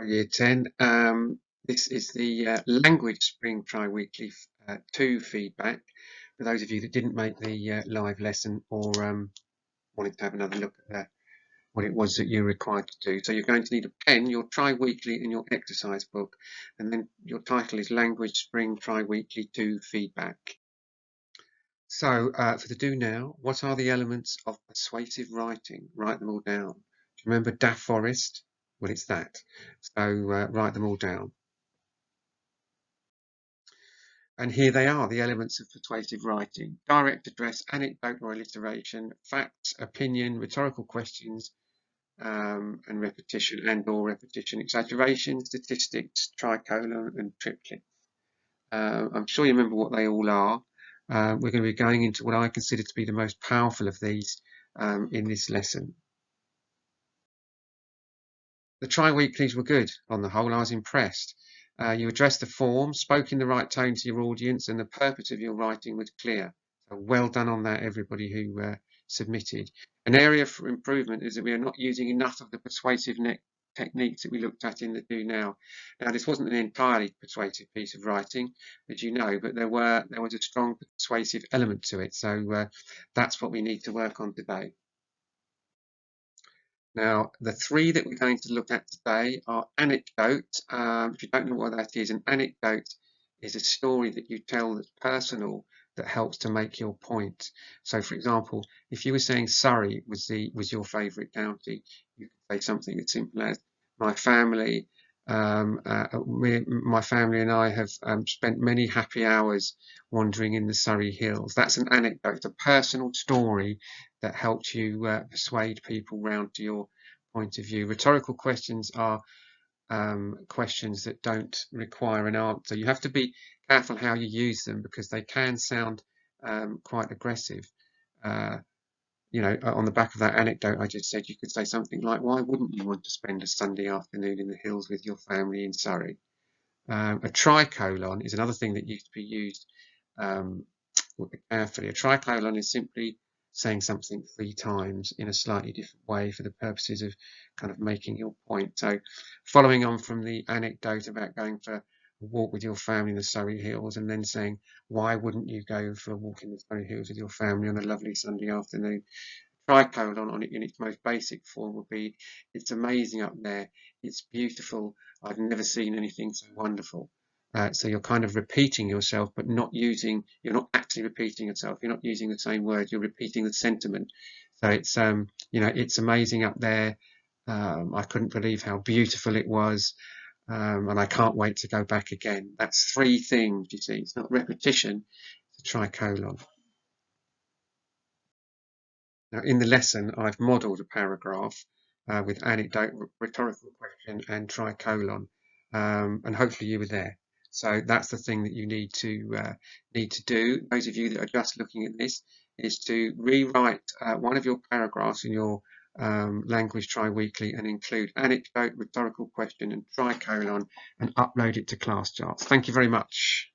Year 10. This is the Language Spring Tri-Weekly 2 feedback for those of you that didn't make the live lesson or wanted to have another look at what it was that you're required to do. So you're going to need a pen, your Tri-Weekly and your exercise book, and then your title is Language Spring Tri-Weekly 2 feedback. So for the do now, what are the elements of persuasive writing? Write them all down. Do you remember Da Forest? Well, it's that. So write them all down. And here they are, the elements of persuasive writing: direct address, anecdote or alliteration, facts, opinion, rhetorical questions, and repetition and/or repetition, exaggeration, statistics, tricolon, and triplet. I'm sure you remember what they all are. We're going to be going into what I consider to be the most powerful of these in this lesson. The tri-weeklies were good on the whole. I was impressed. You addressed the form, spoke in the right tone to your audience, and the purpose of your writing was clear. So well done on that, everybody who submitted. An area for improvement is that we are not using enough of the persuasive techniques that we looked at in the do now. Now, this wasn't an entirely persuasive piece of writing, as you know, but there was a strong persuasive element to it. So that's what we need to work on today. Now, the three that we're going to look at today are anecdote. If you don't know what that is, an anecdote is a story that you tell that's personal, that helps to make your point. So, for example, if you were saying Surrey was your favourite county, you could say something as simple as, my family and I have spent many happy hours wandering in the Surrey hills. That's an anecdote, a personal story that helped you persuade people round to your point of view. Rhetorical questions are questions that don't require an answer. You have to be careful how you use them because they can sound quite aggressive. You know, on the back of that anecdote I just said, you could say something like, why wouldn't you want to spend a Sunday afternoon in the hills with your family in Surrey? A tricolon is another thing that used to be used carefully. A tricolon is simply saying something 3 times in a slightly different way for the purposes of kind of making your point. So following on from the anecdote about going for a walk with your family in the Surrey Hills and then saying, why wouldn't you go for a walk in the Surrey Hills with your family on a lovely Sunday afternoon? Tricolon on it in its most basic form would be, it's amazing up there, it's beautiful, I've never seen anything so wonderful. So you're kind of repeating yourself, but you're not actually repeating yourself. You're not using the same words. You're repeating the sentiment. So it's, you know, it's amazing up there. I couldn't believe how beautiful it was. And I can't wait to go back again. That's 3 things, you see. It's not repetition, it's a tricolon. Now, in the lesson, I've modelled a paragraph with anecdote, rhetorical question, and tricolon, and hopefully you were there. So that's the thing that you need to do. Those of you that are just looking at this is to rewrite one of your paragraphs in your language tri-weekly and include anecdote, rhetorical question, and tricolon, and upload it to class charts. Thank you very much.